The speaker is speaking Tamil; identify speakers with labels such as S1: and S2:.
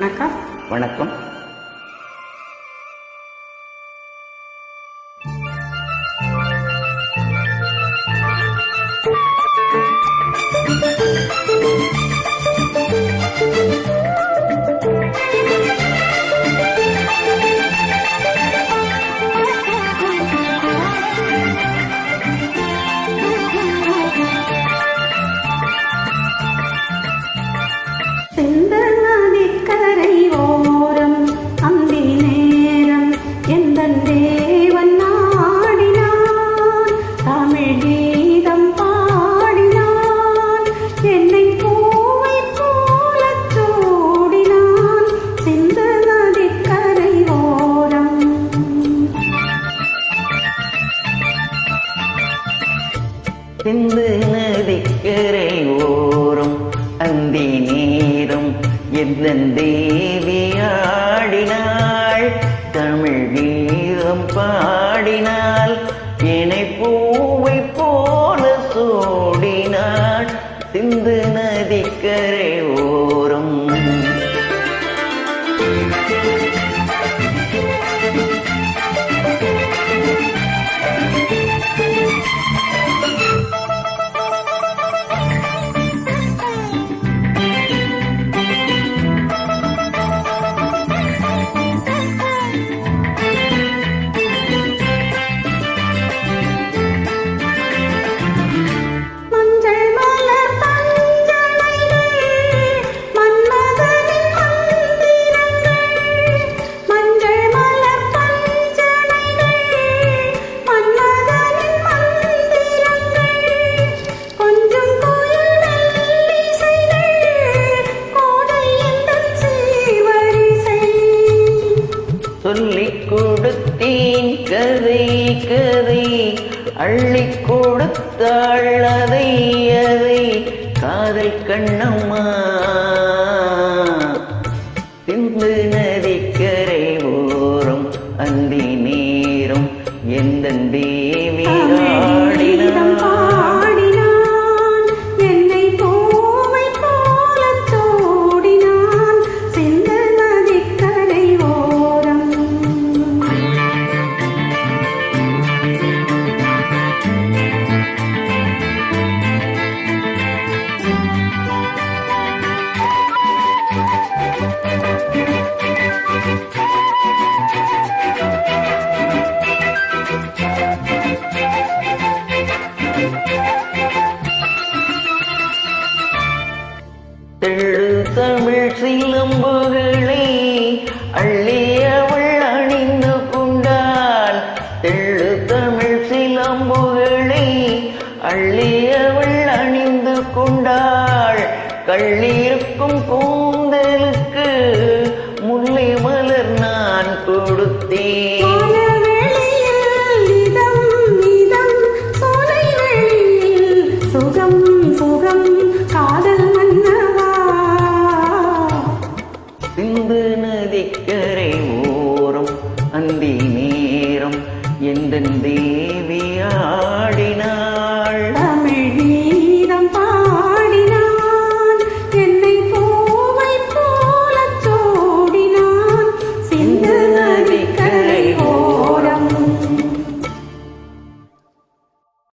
S1: வணக்கம்.
S2: வணக்கம். சிந்து நதிக்கரை ஓரம் அந்தி நேரம் எந்தன் தேவி ஆடினாள், தமிழ் கீதம் பாடினாள், என்னை பூவை போல சூடினாள். சிந்து நதிக்கரை ஓரம் சொல்லிக் கொடுத்தேன் கதை கதை, அள்ளிக் கொடுத்தாள் அதை அதை, காதல் கண்ணம்மா. சிந்து நதிக்கரை ஓரம் அந்தி நேரம் எந்தன் தேவி ஆடினாள். தெள்ளு தமிழ் சிலம்புகளை அள்ளி அவள் அணிந்து கொண்டாள், தெள்ளு தமிழ் சிலம்புகளை அள்ளி அவள் அணிந்து கொண்டாள். கள்ளிருக்கும் கூந்தலுக்கு முல்லை மலர் நான் கொடுத்தேன்.
S1: சுகம் சுகம் காதல்